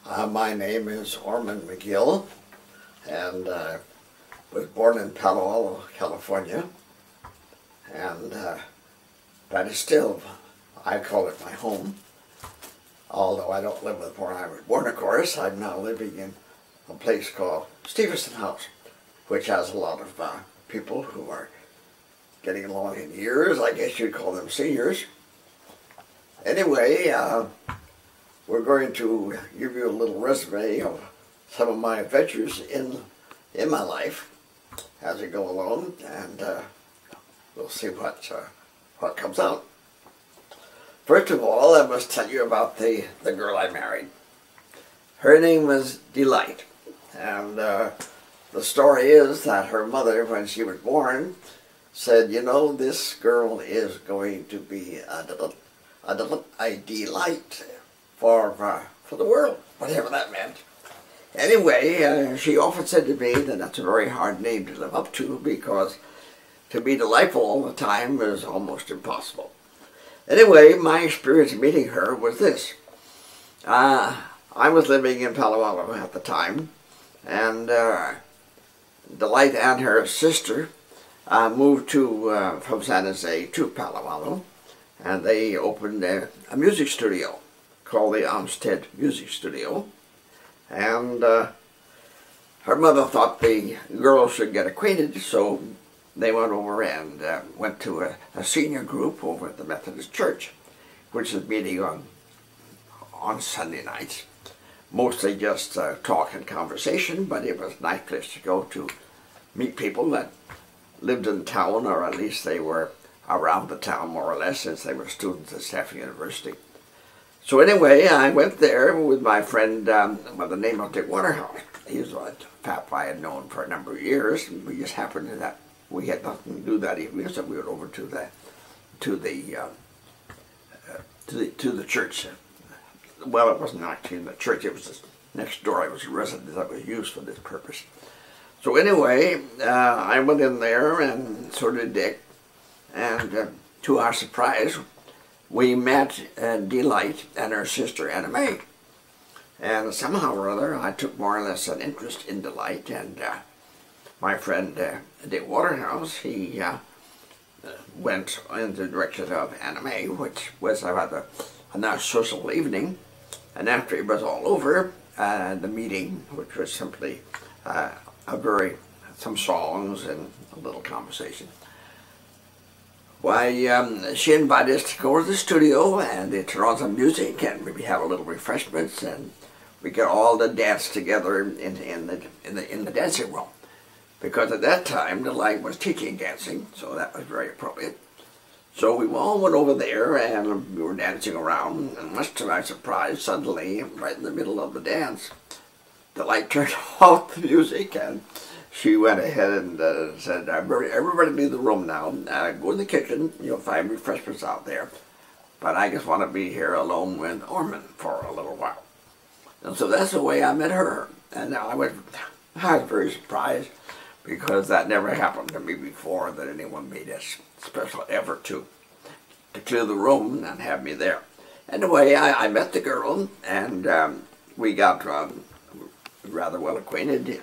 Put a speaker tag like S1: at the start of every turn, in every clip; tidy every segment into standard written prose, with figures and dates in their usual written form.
S1: My name is Ormond Mcgill, and was born in Palo Alto, California, and that is still, I call it my home. Although I don't live with where I was born, of course. I'm now living in a place called Stevenson House, which has a lot of people who are getting along in years. I guess you'd call them seniors. Anyway, we're going to give you a little resume of some of my adventures in my life as we go along, and we'll see what comes out. First of all, I must tell you about the girl I married. Her name was Delight, and the story is that her mother, when she was born, said, you know, this girl is going to be a delight for the world, whatever that meant. Anyway, she often said to me that that's a very hard name to live up to, because to be delightful all the time is almost impossible. Anyway, my experience meeting her was this. I was living in Palo Alto at the time, and Delight and her sister moved from San Jose to Palo Alto, and they opened a music studio called the Olmsted Music Studio. And her mother thought the girls should get acquainted, so they went over and went to a senior group over at the Methodist Church, which is meeting on Sunday nights. Mostly just talk and conversation, but it was a nice place to go to meet people that lived in town, or at least they were around the town more or less, since they were students at Stafford University. So anyway, I went there with my friend by the name of Dick Waterhouse. He was a pap I had known for a number of years. We just happened to that we had nothing to do that evening, so we went over to the church. Well, it wasn't actually in the church; it was just next door. It was a residence that was used for this purpose. So anyway, I went in there, and so did Dick. And to our surprise, we met Delight and her sister Anna Mae. And somehow or other, I took more or less an interest in Delight, and my friend Dick Waterhouse, he went in the direction of Anna Mae, which was a nice social evening. And after it was all over, the meeting, which was simply some songs and a little conversation, why, she invited us to go to the studio and they turn on some music and maybe have a little refreshments, and we could all dance together in the dancing room. Because at that time, Delight was teaching dancing, so that was very appropriate. So we all went over there, and we were dancing around, and much to my surprise, suddenly, right in the middle of the dance, Delight turned off the music, and she went ahead and said, everybody leave the room now, go in the kitchen, you'll find refreshments out there, but I just want to be here alone with Ormond for a little while. And so that's the way I met her, and I was very surprised, because that never happened to me before, that anyone made a special effort to clear the room and have me there. Anyway, I met the girl, and we got rather well acquainted.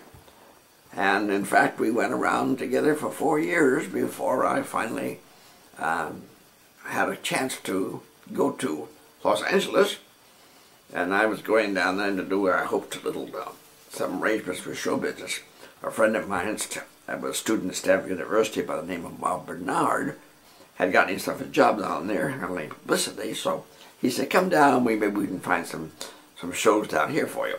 S1: And in fact, we went around together for 4 years before I finally had a chance to go to Los Angeles. And I was going down there to do, I hoped, some arrangements for show business. A friend of mine, that was a student at Stafford University by the name of Bob Bernard, had gotten himself a job down there, only publicity, so he said, come down, maybe we can find some shows down here for you.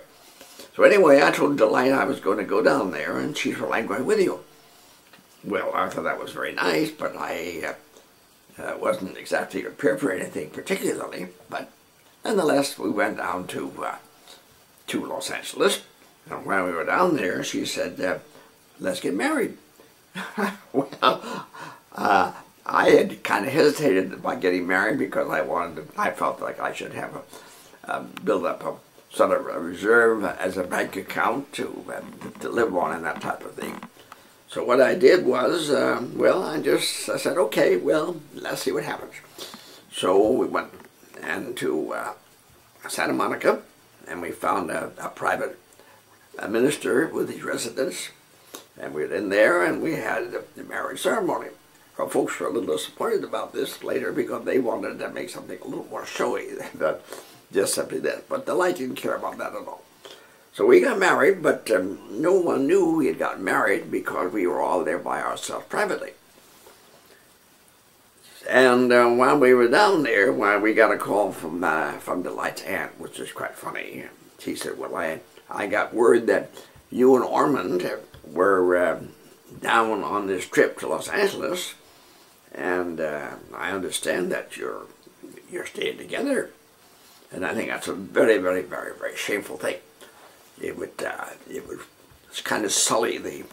S1: So anyway, I told Delight I was going to go down there, and she said, well, I'm going with you. Well, I thought that was very nice, but I wasn't exactly prepared for anything particularly, but nonetheless, we went down to Los Angeles. And while we were down there, she said, let's get married. Well, I had kind of hesitated about getting married, because I felt like I should have build up a sort of a reserve as a bank account to live on and that type of thing. So what I did was, I said, okay, well, let's see what happens. So we went to Santa Monica, and we found a private minister with his residence, and we went in there and we had the marriage ceremony. Our folks were a little disappointed about this later because they wanted to make something a little more showy than just simply this. But Delight didn't care about that at all. So we got married, but no one knew we had gotten married because we were all there by ourselves privately. And while we were down there, we got a call from Delight's aunt, which is quite funny. She said, well, I got word that you and Ormond were down on this trip to Los Angeles, and I understand that you're staying together. And I think that's a very, very, very, very shameful thing. It would kind of sully the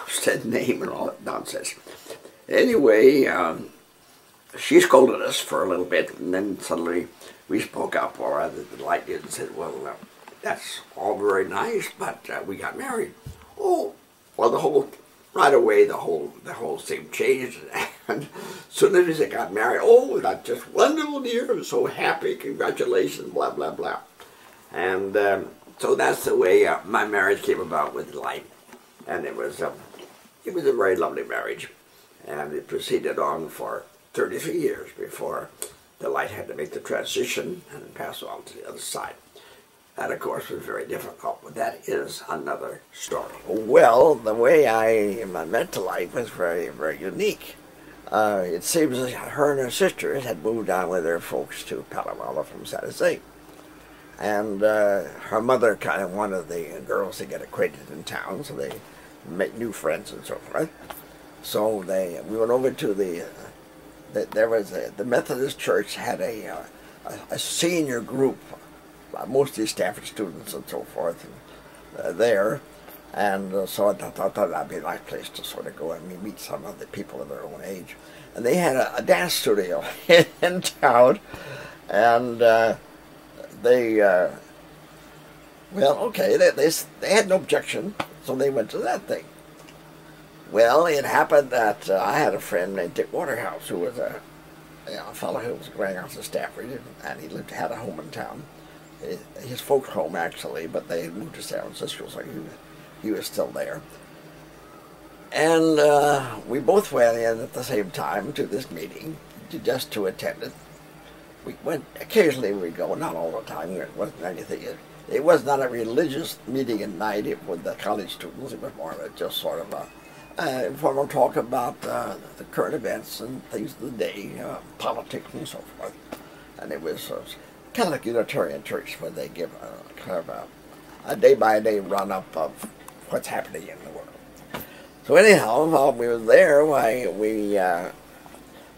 S1: said name and all that nonsense. Anyway, she scolded us for a little bit, and then suddenly we spoke up, or rather Delight did, and said, well, that's all very nice, but we got married. Oh, well, right away the whole thing changed, and as soon as we got married, oh, that's just wonderful, dear, I'm so happy, congratulations, blah, blah, blah. And so that's the way my marriage came about with Delight, and it was a very lovely marriage, and it proceeded on for 33 years before Delight had to make the transition and pass on to the other side. That, of course, was very difficult, but that is another story. Well, the way I met Delight was very, very unique. It seems that her and her sisters had moved on with their folks to Palo Alto from San Jose. And her mother kind of wanted the girls to get acquainted in town, so they make new friends and so forth. So we went over to the Methodist Church had a senior group, mostly Stanford students and so forth, there, and so I thought that'd be a nice place to sort of go and meet some of the people of their own age. And they had a dance studio in town, and they had no objection, so they went to that thing. Well, it happened that I had a friend named Dick Waterhouse, who was a fellow who was going out to Stanford, and he had a home in town. His folks' home, actually, but they had moved to San Francisco, so he was still there. And we both went in at the same time to this meeting, just to attend it. We went, occasionally we'd go, not all the time, it wasn't anything. It was not a religious meeting at night with the college students. It was more of a just sort of a informal talk about the current events and things of the day, politics and so forth. And it was kind of like Unitarian Church, where they give kind of a day-by-day run-up of what's happening in the world. So anyhow, while we were there,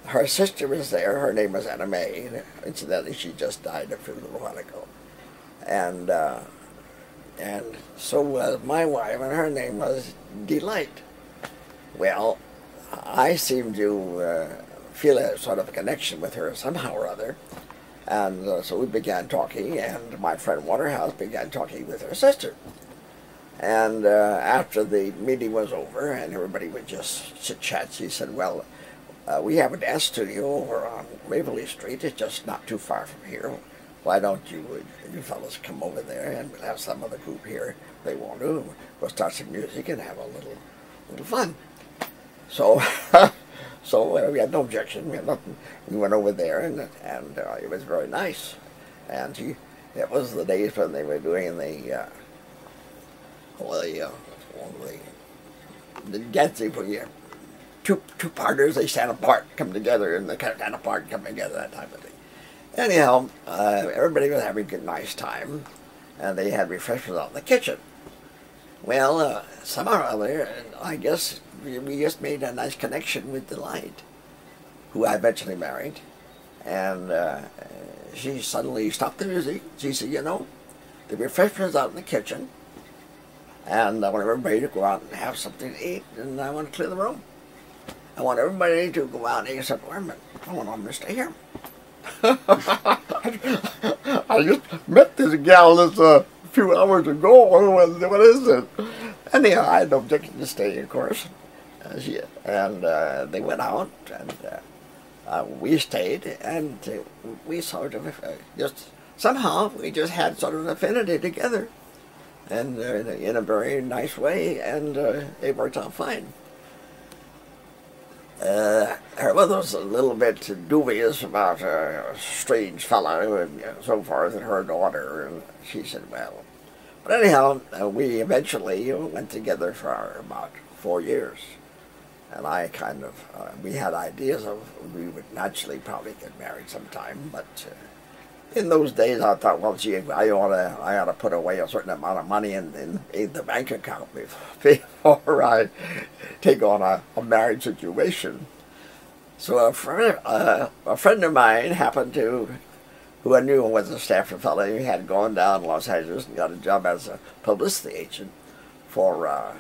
S1: her sister was there. Her name was Anna Mae. Incidentally, she just died a little while ago. And so was my wife, and her name was Delight. Well, I seemed to feel a sort of a connection with her somehow or other, and so we began talking, and my friend Waterhouse began talking with her sister. And after the meeting was over and everybody would just chit-chat, she said, well, we have a dance studio over on Waverly Street. It's just not too far from here. Why don't you fellas come over there, and we'll have some other group here if they want to. We'll start some music and have a little fun. So, we had no objection. We had nothing. We went over there, and it was very nice. And it was the days when they were doing the dancing where you two partners, they stand apart, come together, and they kind of stand apart, come together, that type of thing. Anyhow, everybody was having a nice time, and they had refreshments out in the kitchen. Well, somehow or other, I guess we just made a nice connection with Delight, who I eventually married, and she suddenly stopped the music. She said, you know, the refreshments out in the kitchen, and I want everybody to go out and have something to eat, and I want to clear the room. I want everybody to go out and eat except Ormond. I want them to stay here. I just met this gal a few hours ago. What is it? Anyhow, I had no objection to staying, of course. And they went out, and we stayed, and we sort of just somehow we just had sort of an affinity together, and in a very nice way, and it worked out fine. Her mother was a little bit dubious about a strange fellow and so forth, and her daughter, and she said, well. But anyhow, we eventually went together for about 4 years. And I kind of, we had ideas of we would naturally probably get married sometime, but in those days I thought, well, gee, I ought to put away a certain amount of money in the bank account before I take on a marriage situation. So a friend of mine happened to, who I knew was a Stafford fellow, he had gone down to Los Angeles and got a job as a publicity agent for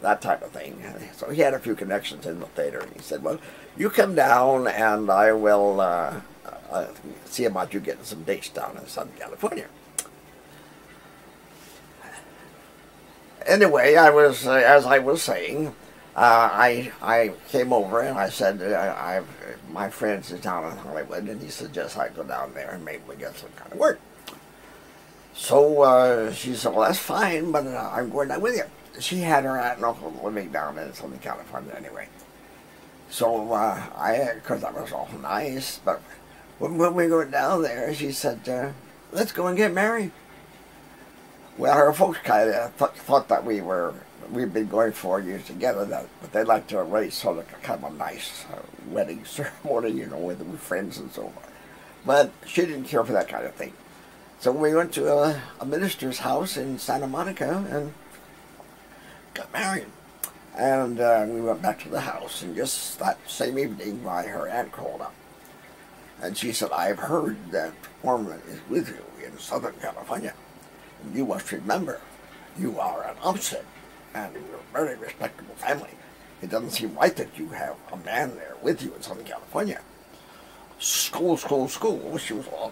S1: that type of thing. So he had a few connections in the theater, and he said, well, you come down and I will see about you getting some dates down in Southern California. Anyway, as I was saying, I came over and I said, my friends is down in Hollywood, and he suggests I go down there and maybe we get some kind of work. So she said, well, that's fine, but I'm going down with you. She had her aunt and uncle living down in Southern California anyway. So because that was all nice, but when we went down there, she said, let's go and get married. Well, her folks kind of thought that we'd been going 4 years together, but they'd like to arrange sort of kind of a nice wedding ceremony, you know, with friends and so on. But she didn't care for that kind of thing. So we went to a minister's house in Santa Monica and got married. And we went back to the house, and just that same evening, her aunt called up. And she said, I've heard that Ormond is with you in Southern California. And you must remember, you are an upset, and you're a very respectable family. It doesn't seem right that you have a man there with you in Southern California. School. She was all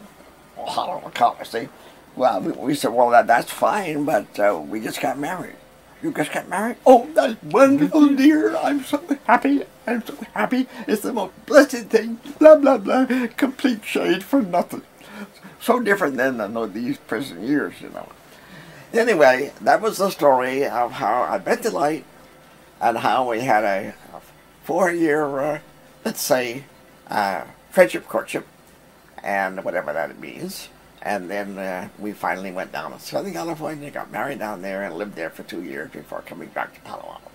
S1: hot on the collar, see? Well, we said, well, that's fine, but we just got married. You just got married? Oh, that's wonderful, dear. I'm so happy. I'm so happy. It's the most blessed thing. Blah, blah, blah. Complete shade for nothing. So different than these prison years, you know. Anyway, that was the story of how I met Delight and how we had a 4-year, let's say, friendship, courtship, and whatever that means. And then we finally went down to Southern California, got married down there, and lived there for 2 years before coming back to Palo Alto.